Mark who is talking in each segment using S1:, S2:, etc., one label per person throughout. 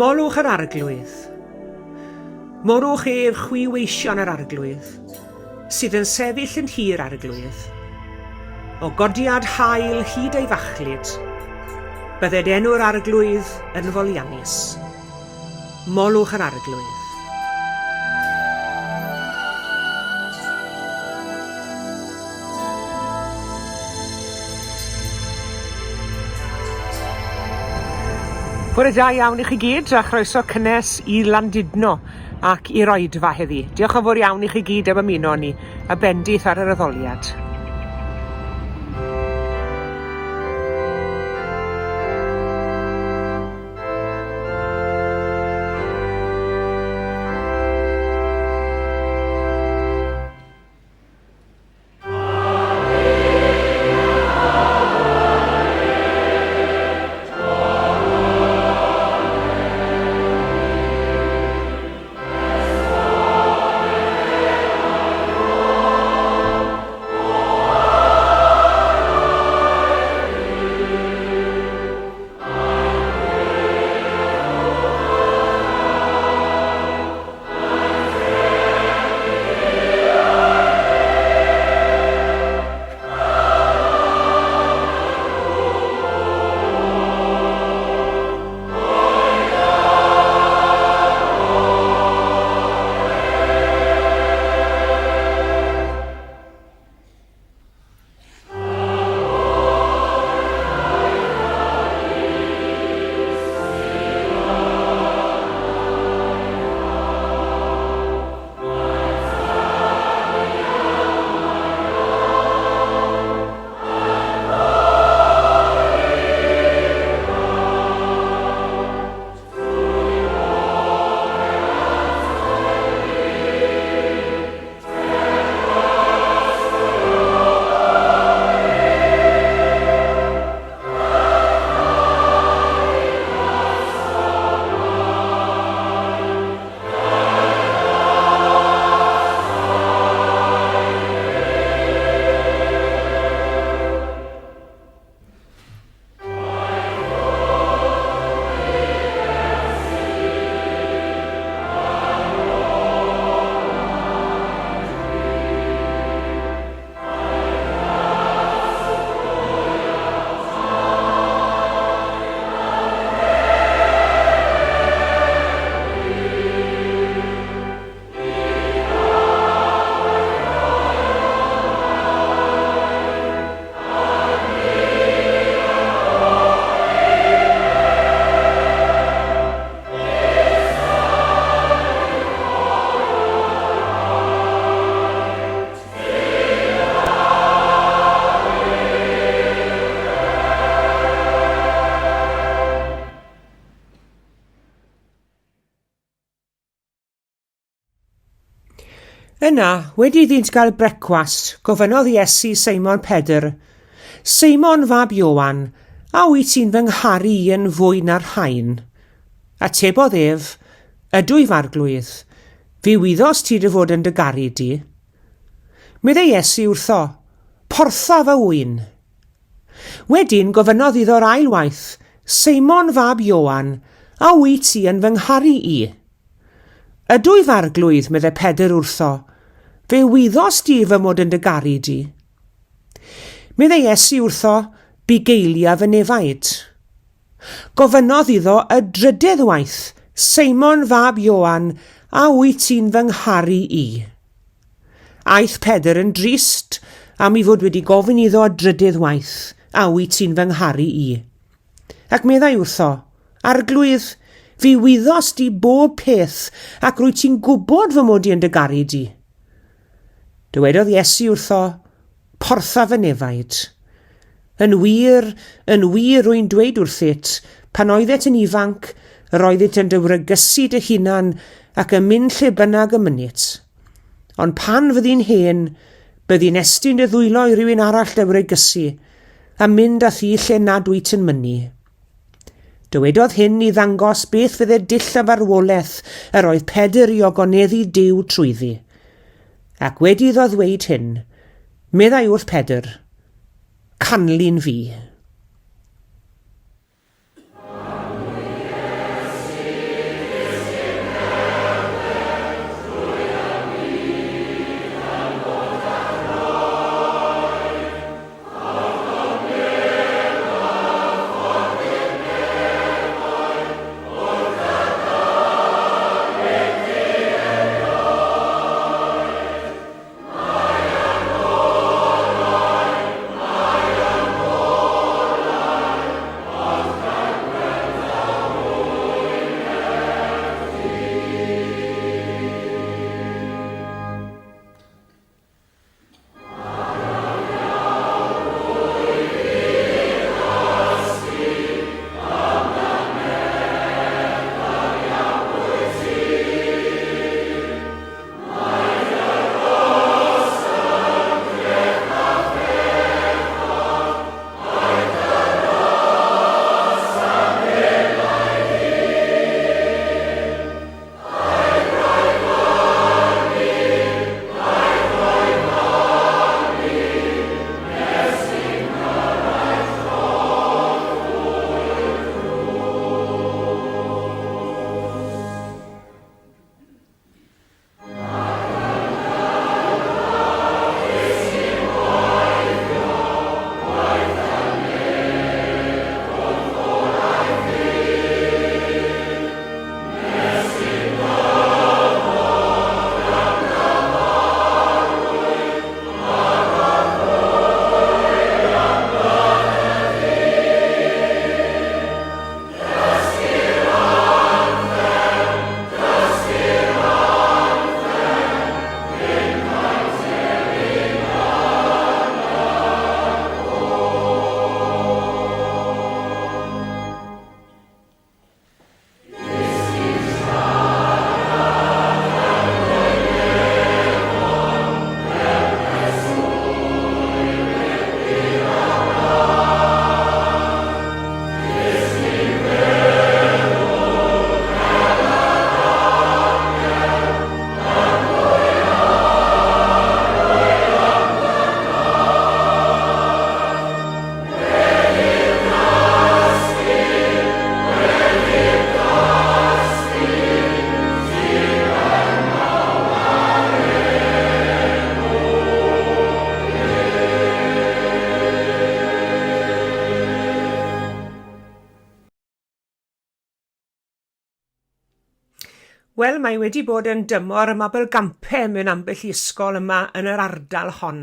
S1: Molwch yr arglwydd. Morwch e'r chwiweision yr arglwydd, sydd yn sefyll yn hir arglwydd. O godiad hael hyd ei fachlyd, bydded enw'r arglwydd yn foliannus. Molwch yr arglwydd. Bore da iawn i chi gyd a chroeso cynnes i Landudno ac i Roedfa heddi. Diolch yn fawr iawn i chi gyd am ymuno ni a bendith ar yr addoliad. Yna, wedi iddynt gael brecwast, gofynnodd Iesu Seimon Pedr, Seimon fab Ioan, a wyt ti'n fy ngharu i yn fwy na'r rhain? Atebodd ef, ydw i farglwydd, fi wyddos ti dy fod yn dy garu di. Meddai Iesu wrtho, portha fy wyn. Wedyn gofynnodd iddo'r ail waith, Seimon fab Ioan, a wyt ti yn fy ngharu i? Ydw i farglwydd, meddai Pedr wrtho, fe wyddos di fy mod yn dy garu di. Meddai Iesu wrtho, bugeilia fy nefaid. Gofynnodd iddo y drydydd waith, Seimon fab Ioan, a wyt ti'n fy ngharu i? Aeth Pedr yn drist am I fod wedi gofyn iddo y drydydd waith, a wyt ti'n fy ngharu i? Ac meddai wrtho, arglwydd, fi wyddos di bob peth ac rwyt ti'n gwybod fy mod I yn dy garu di. Dywedodd Iesu wrtho, portha fy nefaid. Yn wir rwy'n dweud wrthyt, pan oeddet yn ifanc, yr oeddet yn dywrygysu dy hunan ac yn mynd lle bynnag y mynyt. Ond pan fyddi'n hen, byddi'n estyn dy ddwylo I rywun arall dywrygysu a mynd â thi lle nad wyt yn mynnu. Dywedodd hyn I ddangos beth fydde dill a farwolaeth yr oedd Pedr I ogoneddu Duw trwyddi. Ac wedi iddo ddweud hyn, meddai wrth Pedr, canlyn fi. Wel, mae wedi bod yn dymor y mabel gampau mewn ambell i ysgol yma yn yr ardal hon.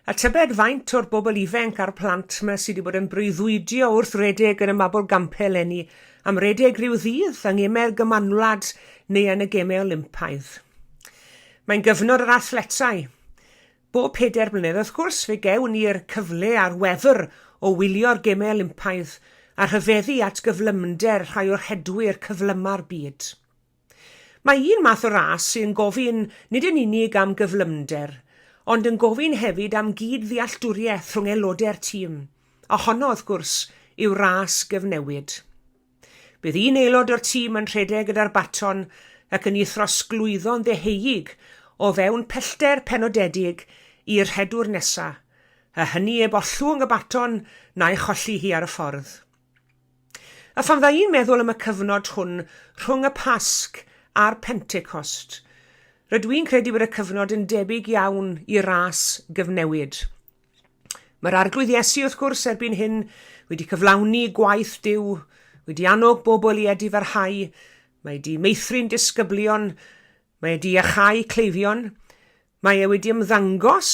S1: A tybed faint o'r bobl ifanc a'r plant yma sydd wedi bod yn breuddwydio wrth Rhedeg yn y mabel gampau eleni am Rhedeg rhyw ddydd yng ngemau'r gymanwlad neu yn y gemau Olympaidd. Mae'n gyfnod yr athletau. Bob 4 blynedd wrth gwrs fe gewn ni'r cyfle a'r wefr o wylio'r gemau Olympaidd a rhyfeddu at gyflymder rhai o'r hedwyr cyflyma'r byd. Mae un math o ras sy'n gofyn nid yn unig am gyflymder, ond yn gofyn hefyd am gyd-ddealltwriaeth rhwng aelodau'r tîm, a honno wrth gwrs yw ras gyfnewid. Bydd un aelod o'r tîm yn rhedeg gyda'r baton ac yn ei throsglwyddo'n ddeheuig o fewn pellter penodedig i'r hedwr nesaf, a hynny e bollwng y baton na'i cholli hi ar y ffordd. A pham dda i'n meddwl am y cyfnod hwn rhwng y Pasg a'r Pentecost, rydw i'n credu bod y cyfnod yn debyg iawn i ras gyfnewid. Mae'r arglwydd Iesu wrth gwrs erbyn hyn wedi cyflawni gwaith Duw, wedi annog bobl i edifarhau, mae wedi meithrin disgyblion, mae wedi achau cleifion, mae wedi ymddangos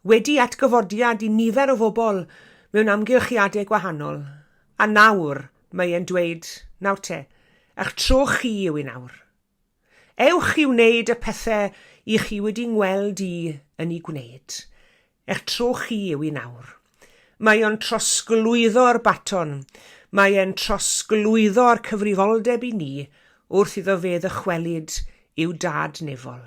S1: wedi atgyfodiad i nifer o bobl mewn amgylchiadau gwahanol, a nawr mae e'n dweud, nawr te, eich tro chi yw i nawr. Ewch i wneud y pethau i chi wedi ngweld i yn ei gwneud. Eich tro chi yw i nawr. Mae o'n trosglwyddo'r baton. Mae e'n trosglwyddo'r cyfrifoldeb i ni wrth iddo fe ddychwelyd i'w dad nefol.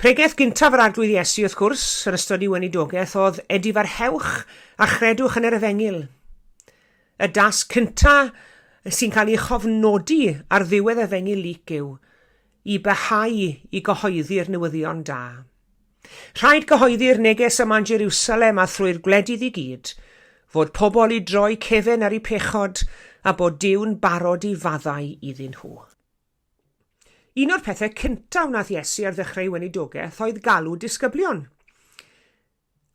S1: Pregeth gyntaf yr arglwydd Iesu wrth gwrs yn ystod ei weinidogaeth oedd edifarhewch a chredwch yn yr Efengil. Y das cyntaf sy'n cael ei chofnodi ar ddiwedd Efengil Luc yw i behau i gyhoeddi'r newyddion da. Rhaid gyhoeddi'r neges yma'n Jerusalem a thrwy'r gwledydd i gyd, fod pobl i droi cefn ar eu pechod a bod Duw'n barod i faddau iddyn nhw. Un o'r pethau cyntaf wnaeth Iesu ar ddechrau weinidogaeth oedd galw disgyblion.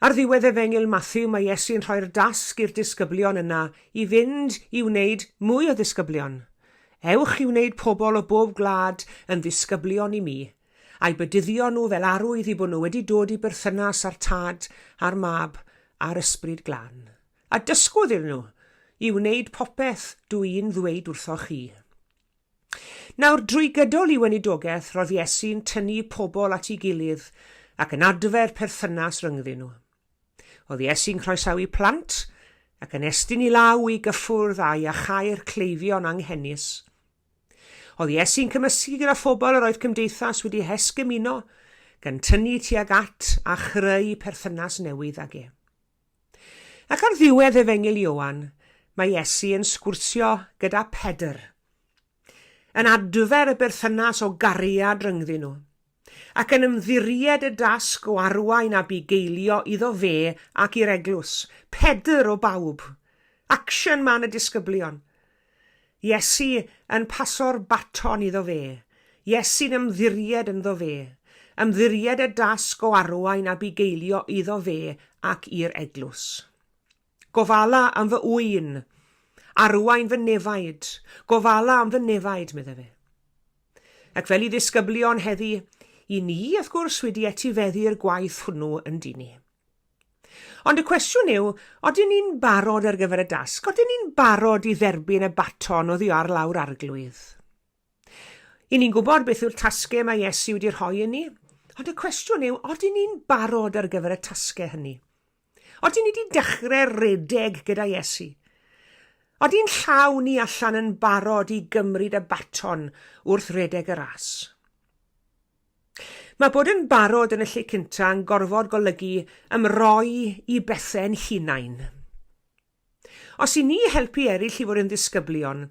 S1: Ar ddiwedd Efengil Matthew mae Iesu'n rhoi'r dasg i'r disgyblion yna i fynd i wneud mwy o ddisgyblion. Ewch i wneud pobl o bob gwlad yn ddisgyblion i mi, a'i bedyddio nhw fel arwydd i bod nhw wedi dod i berthynas â'r Tad, a'r Mab, a'r Ysbryd Glân. A dysgwyd iddyn nhw i wneud popeth dwi'n ddweud wrthoch chi. Nawr, drwy gydol i weinidogaeth, roedd Iesu'n tynnu pobl at ei gilydd ac yn adfer perthynas rhyngddyn nhw. Oedd Iesu'n croesawu plant ac yn estyn i law i gyffwrdd a i achau'r cleifion anghennus. Oedd Iesu'n cymysgu gyda phobl yr oedd cymdeithas wedi hesgymuno gan tynnu tuag at a chreu perthynas newydd ag e. Ac ar ddiwedd Efengil Ioan, mae Iesu yn sgwrsio gyda Pedr, yn adfer y berthynas o gariad rhyngddyn nhw, ac yn ymddiried y dasg o arwain a bugeilio iddo fe ac i'r eglwys, Pedr o bawb, action man y disgyblion. Iesu yn paso'r baton iddo fe, Iesu'n ymddiried ynddo fe, ymddiried y dasg o arwain a bugeilio iddo fe ac i'r eglwys. Gofala am fy ŵyn, arwain fy nefaid, gofala am fy nefaid, medde fe. Ac fel i ddisgyblion heddi, i ni, wrth gwrs, wedi etifeddu'r gwaith hwnnw yn dini. Ond y cwestiwn yw, odyn ni'n barod ar gyfer y dasg? Odyn ni'n barod i dderbyn y baton oddi ar lawr arglwydd? I ni'n gwybod beth yw'r tasgau mae Iesu wedi rhoi i ni, ond y cwestiwn yw, odyn ni'n barod ar gyfer y tasgau hynny? Odyn ni wedi dechrau redeg gyda Iesu? Odyn llaw ni allan yn barod i gymryd y baton wrth redeg y ras? Mae bod yn barod yn y lle cyntaf yn gorfod golygu ymroi i bethau'n hunain. Os i ni helpu eraill i fod yn ddisgyblion,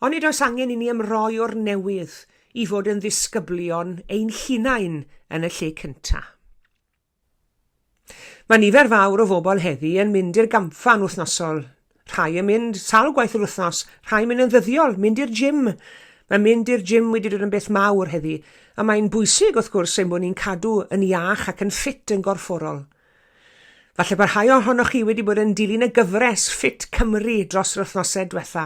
S1: ond nid oes angen i ni ymroi o'r newydd i fod yn ddisgyblion ein hunain yn y lle cyntaf. Mae nifer fawr o bobl heddi yn mynd i'r gampfan wythnosol. Rhai yn mynd sawl gwaith yr wythnos, rhai mynd yn ddyddiol, mynd i'r gym. Mae mynd i'r gym wedi dod yn beth mawr heddi, a mae'n bwysig wrth gwrs ein bod ni'n cadw yn iach ac yn ffit yn gorfforol. Falle bod rhai ohonoch chi wedi bod yn dilyn y gyfres Ffit Cymru dros yr wythnosau diwetha,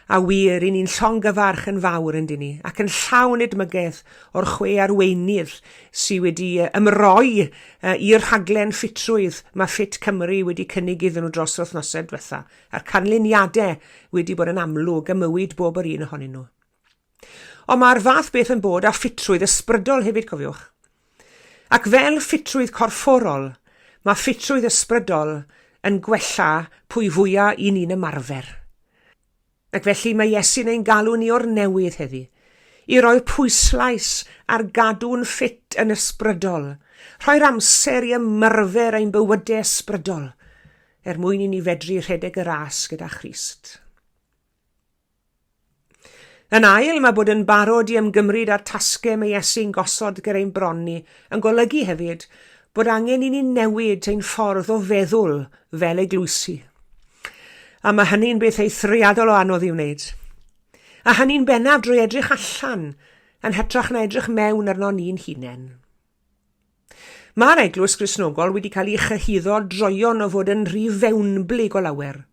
S1: A wir, i ni'n llongyfarch yn fawr yn dyn ni, ac yn llawn edmygedd o'r chwe arweinydd sydd wedi ymroi i'r rhaglen ffitrwydd mae Ffit Cymru wedi cynnig iddyn nhw dros yr wythnosau diwetha, a'r canlyniadau wedi bod yn amlwg y mywyd bob yr un ohonyn nhw. Ond mae'r fath beth yn bod â ffitrwydd ysbrydol hefyd, cofiwch. Ac fel ffitrwydd corfforol, mae ffitrwydd ysbrydol yn gwella pwy fwyaf i ni'n ymarfer. Ac felly mae Iesu'n ein galw ni o'r newydd heddi, i roi pwyslais ar gadw'n ffit yn ysbrydol, rhoi'r amser i ymarfer ein bywydau ysbrydol, mwyn i ni fedru rhedeg y ras gyda Christ. Yn ail, mae bod yn barod i ymgymryd â'r tasgau mae Iesu'n gosod gyda'n ein bron ni yn golygu hefyd bod angen i ni newid ein ffordd o feddwl fel eglwysi. A mae hynny'n beth eithriadol o anodd i wneud. A hynny'n bennaf drwy edrych allan yn hytrach na edrych mewn arno ni'n hunain. Mae'r eglwys Gristnogol wedi cael ei chyhuddo droion o fod yn rhy fewnblyg o lawer,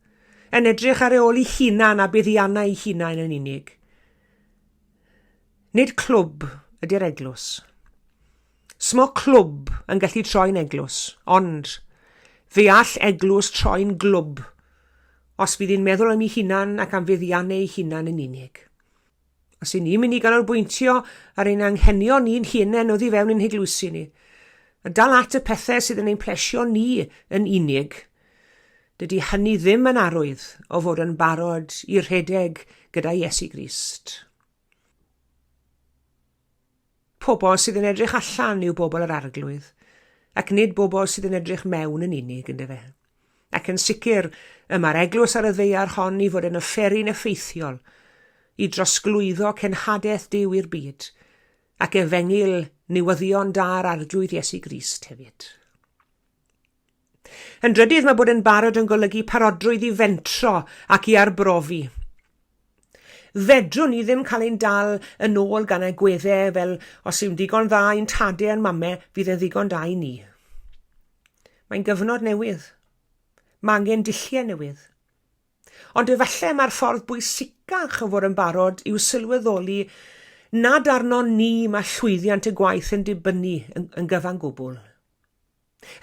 S1: yn edrych ar ôl ei hunan a buddiannau ei hunain yn unig. Nid clwb ydy'r eglwys. Smo clwb yn gallu troi'n eglwys, ond fe all eglwys troi'n glwb os bydd hi'n meddwl am ei hunan ac am fuddiannau ei hunan yn unig. Os i ni'n mynd i ganolbwyntio ar ein anghenion ni'n hunain oddi fewn ein heglwysi ni, a dal at y pethau sydd yn ein plesio ni yn unig, dydy hynny ddim yn arwydd o fod yn barod i rhedeg gyda Iesu Grist. Pobl sydd yn edrych allan yw bobl yr arglwydd, ac nid bobl sydd yn edrych mewn yn unig, ynddo fe. Ac yn sicr, mae'r eglwys ar y ddeiar hon i fod yn offeryn effeithiol i drosglwyddo cenhadaeth Duw i'r byd, ac efengil newyddion da'r arglwydd Iesu Grist hefyd. Yn drydydd, mae bod yn barod yn golygu parodrwydd i fentro ac i arbrofi. Fedrwn ni ddim cael ein dal yn ôl gan y gweddau fel os yw'n digon dda i'n tadau yn mamau, fydd yn ddigon da i ni. Mae'n gyfnod newydd. Mae angen dulliau newydd. Ond efallai mae'r ffordd bwysicach o fod yn barod i'w sylweddoli nad arno ni mae llwyddiant y gwaith yn dibynnu yn gyfan gwbl.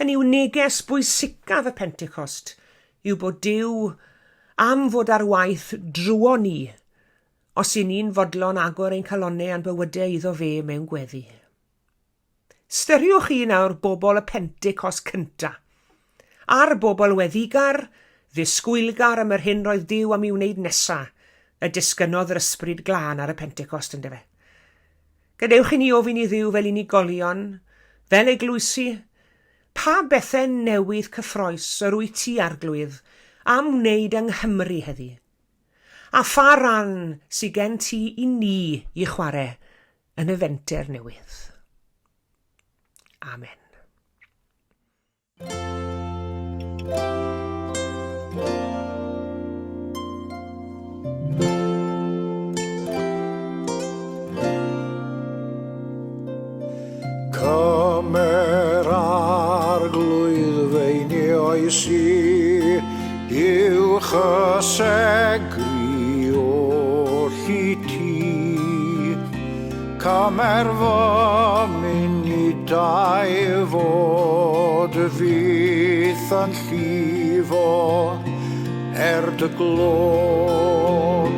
S1: Yn i'w neges bwysicaf y Pentecost yw bod Duw am fod ar waith drwo ni os i ni'n fodlon agor ein calonnau a'n bywydau iddo fe mewn gweddi. Styriwch chi nawr bobl y Pentecost cynta, a'r bobl weddigar, ddisgwylgar am yr hyn roedd Duw am i wneud nesa, y disgynodd yr ysbryd glân ar y Pentecost ynddo fe. Gadewch i ni ofyn i Dduw fel unigolion, fel eglwysi, pa bethau newydd cyffroes yr wyt ti arglwydd am wneud yng Nghymru heddi? A pha ran sydd gen ti i ni i chwarae yn y fenter newydd? Amen.
S2: Cymer arglwydd feini oesi i'w chysegri oll i ti. Cymer fy munudau fod fydd yn llifo dy glod.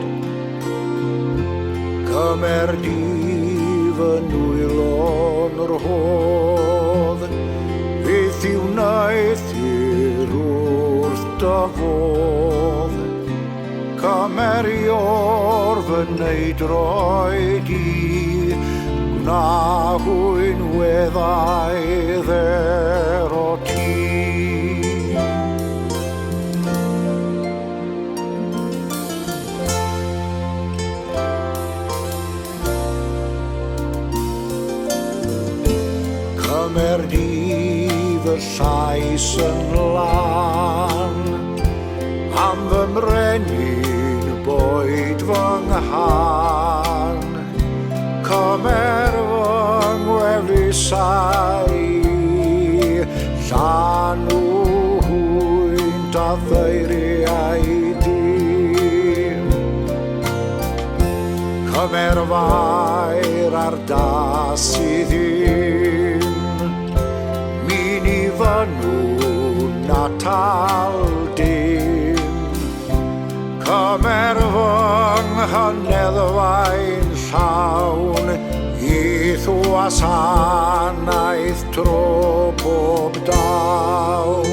S2: Cymer dif yn nwylo'n yr hodd, fydd i'w wnaeth i'r wrth dyfodd. Cymer i o'r fy wneud roed i, gwna hwy'n weddau dder o ti. Cymer dif y llais yn lan, am fy mrenin boed fy nghan. Cymer fy ngwefusau, llanw hwynt a ddeiriau dim. Cymerfair ar das I ddim, min I fynw natal dim. Cymer fy nghyneddfaen llawn, I ddwasanaeth tro bob dawn.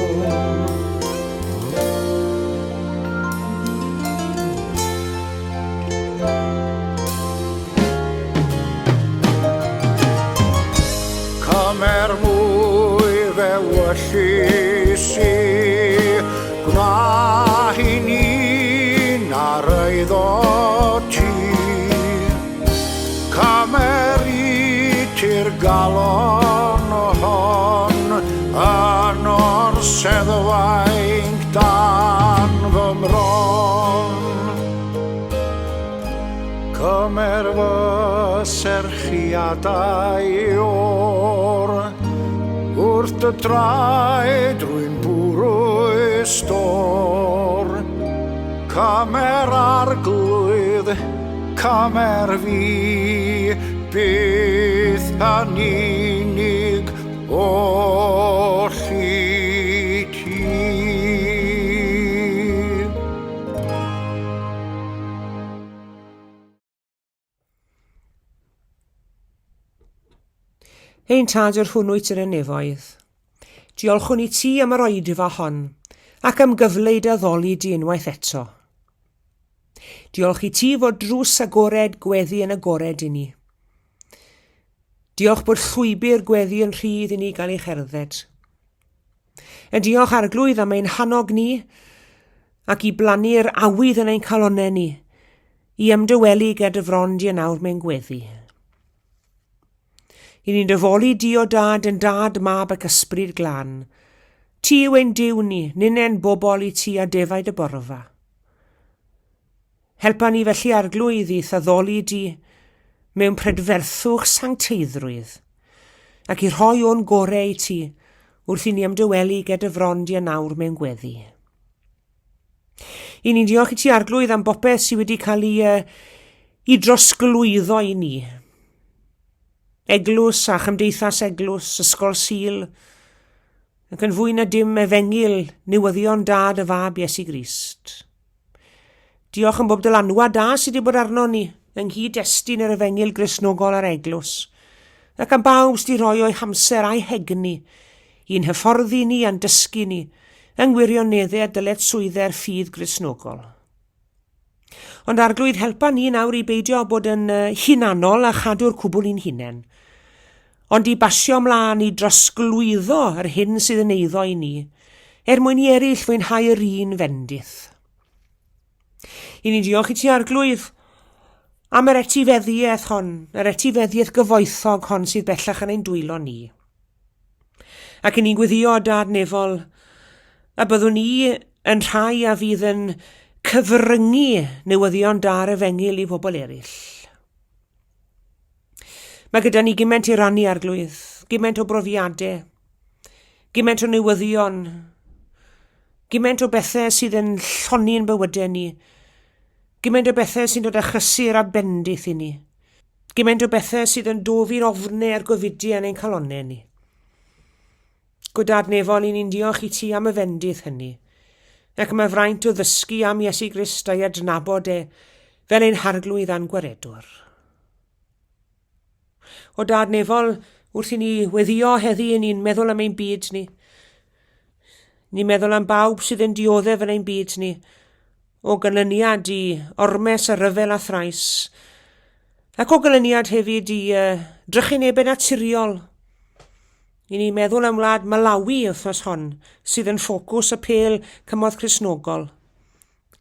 S2: Cymer mwy fe wyllus I, gwna hi ni'n ar eiddo ti. Cymer I tir galon hon, yn o'r seddfainc dan fy mron. Cymer fy serchiadau o'r, wrth dy draed drwy'n bwrw stor. Cymer arglwydd, cymer fi, byth yn unig oll I ti.
S1: Ein tad yr hwnnwyt yn y nefoedd. Diolchwn I ti am yr oedfa hon, ac am gyfle I addoli di unwaith eto. Diolch I ti fod drws agored gweddi yn agored I ni. Diolch bod llwybr gweddi yn rhydd I ni gael ei cherdded. Yn diolch arglwydd am ein hannog ni, ac I blannu'r awydd yn ein calonau ni, I ymdywelu gyda fron di yn awr mewn gweddi. I ni'n dyfoli di o dad yn dad mab ac ysbryd glân. Ti yw ein diw ni, ninen bobl I ti a defaid y borfa. Helpa ni felly arglwydd I thaddoli di mewn predferthwch sancteiddrwydd, ac I rhoi o'n gorau I ti wrth I ni ymdywelu gyda fron di yn awr mewn gweddi. I ni'n diolch I ti arglwydd am bopeth sydd wedi cael I drosglwyddo I ni. Eglwys a chymdeithas eglwys, ysgol Sul, ac yn fwy na dim efengil newyddion dad y fab Iesu Grist. Diolch am bob dylanwa da sydd wedi bod arno ni yng nghyd-destun yr efengil Gristnogol a'r eglwys, ac am bawb sydd wedi rhoi o'i hamser a'i hegni i'n hyfforddi ni a'n dysgu ni yng ngwirioneddau a dyled swyddau'r ffydd Gristnogol. Ond arglwydd helpa ni nawr I beidio bod yn hunanol a chadw'r cwbl i'n hunain, ond I basio mlaen I drosglwyddo yr hyn sydd yn eiddo I ni, mwyn I eraill fwynhau yr un fendith. I ni'n diolch I ti arglwydd am yr etifeddiaeth hon, yr etifeddiaeth gyfoethog hon sydd bellach yn ein dwylo ni. Ac I ni'n gweddio dad nefol, a byddwn ni yn rhai a fydd yn cyfryngu newyddion da'r efengil I bobl eraill. Mae gyda ni gymaint I rannu arglwydd, gymaint o brofiadau, gymaint o newyddion, gymaint o bethau sydd yn lloni'n bywydau ni, gymaint o bethau sy'n dod â chysur a bendith I ni, gymaint o bethau sydd yn dofi'r ofnau a'r gofidiau yn ein calonau ni. Gwydad nefol I ni'n diolch I ti am y fendith hynny, ac mae fraint o ddysgu am Iesu Grist a'i adnabod fel ein harglwydd a'n gwaredwr. O dad nefol, wrth I ni weddio heddi ni'n meddwl am ein byd ni. Ni'n meddwl am bawb sydd yn dioddef yn ein byd ni, o ganyniad I ormes a ryfel a thrais, ac o ganyniad hefyd I drychinebau naturiol. I ni meddwl am wlad Malawi wythnos hon, sydd yn ffocws y pêl cymoedd Cristnogol.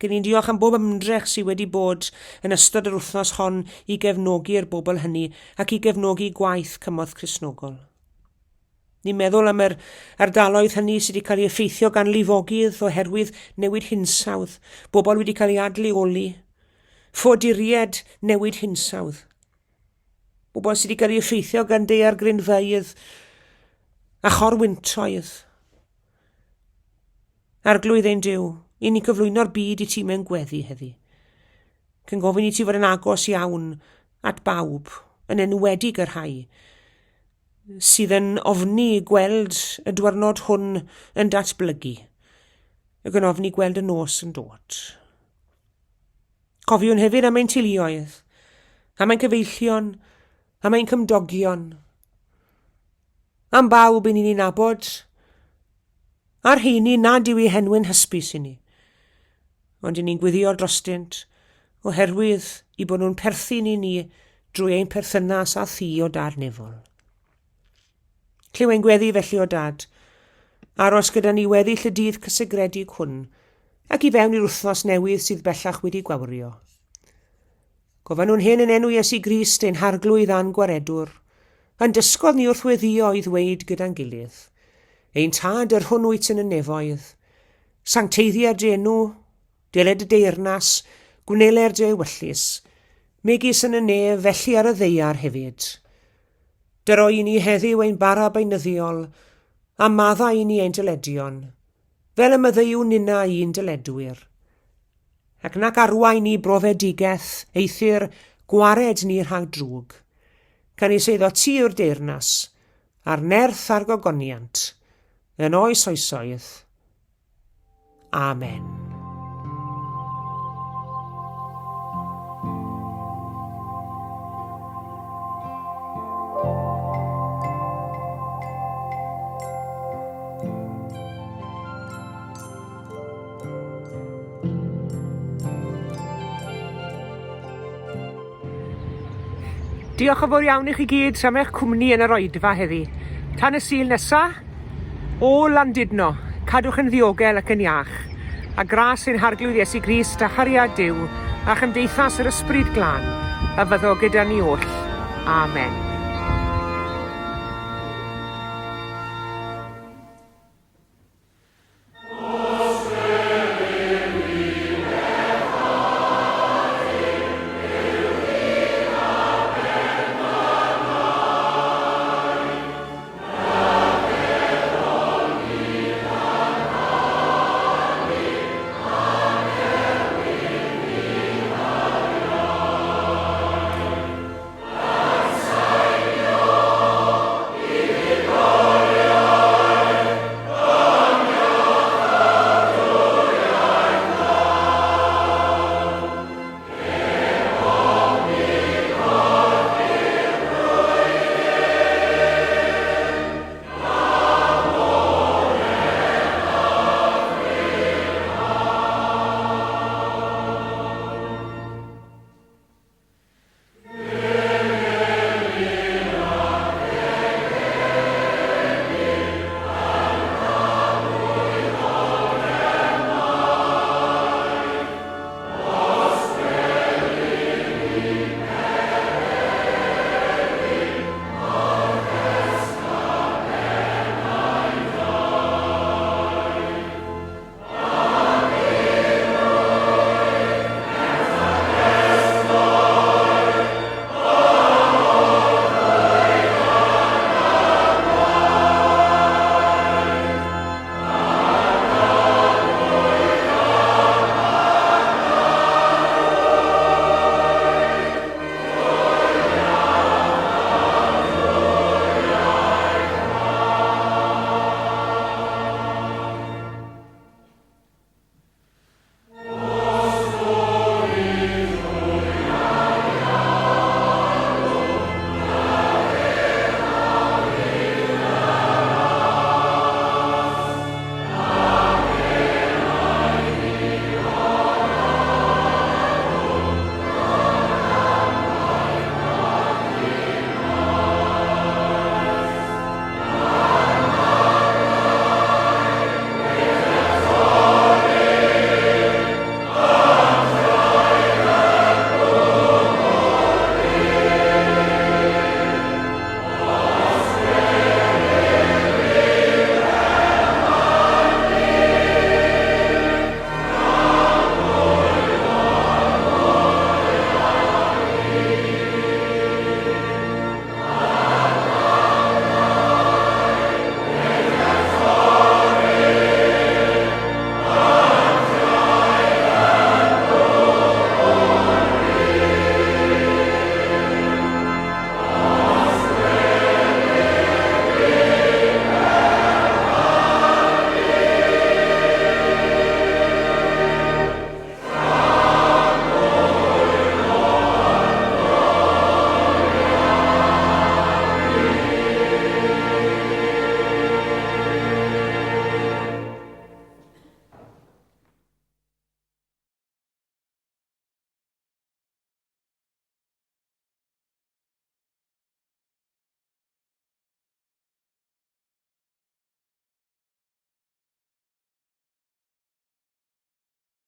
S1: Gyn ni'n diolch am bob ymdrech sydd wedi bod yn ystod yr wythnos hon I gefnogi'r bobl hynny ac I gefnogi gwaith cymoedd Cristnogol. Ni'n meddwl am yr ardaloedd hynny sydd wedi cael ei effeithio gan lifogydd oherwydd newid hinsawdd, bobl wedi cael ei adleoli, ffoduried newid hinsawdd, bobl sydd wedi cael ei effeithio gan daear grynfeydd a chorwyntoedd. Arglwydd ein Duw, I ni cyflwyno'r byd I ti mewn gweddi heddi. Cyn gofyn I ti fod yn agos iawn at bawb, yn enwedig y rhai, sydd yn ofni gweld y diwrnod hwn yn datblygu, ac yn ofni gweld y nos yn dod. Cofiwn hefyd am ein teuluoedd, am ein cyfeillion, am ein cymdogion, am bawb i ni'n nabod, a'r heini nad yw ei henwyn hysbys i ni, ond i ni'n gwyddio drostynt oherwydd i bod nhw'n perthyn i ni drwy ein perthynas a thi o dad nefol. Clyw ein gweddi felly o dad, aros gyda ni weddill y dydd cysegredig hwn, ac i fewn i'r wythnos newydd sydd bellach wedi gwawrio. Gofyn nhw'n hyn yn enw Iesu Grist ein harglwydd a'n gwaredwr, yn dysgodd ni wrth weddio i ddweud gyda'n gilydd. Ein tad yr hwn wyt yn y nefoedd, sancteiddiad dy enw, deled y deyrnas, gwneler dy ewyllus, megis yn y nef felly ar y ddeiar hefyd. Dyro i ni heddiw ein bara beinyddiol, a madda i ni ein dyledion, fel y myddew nina i'n dyledwyr. Ac nac arwain ni brofedigaeth eithir gwared ni rhag drwg, can i seiddo tir deyrnas, a'r nerth a'r gogoniant, yn oes oesoedd. Amen. Diolch yn fawr iawn i chi gyd am eich cwmni yn yr oedfa heddi. Tan y Sul nesa, o Landudno, cadwch yn ddiogel ac yn iach, a gras ein harglwydd Iesu Grist a chariad Duw, a chymdeithas yr ysbryd glân, a fyddo gyda ni oll. Amen.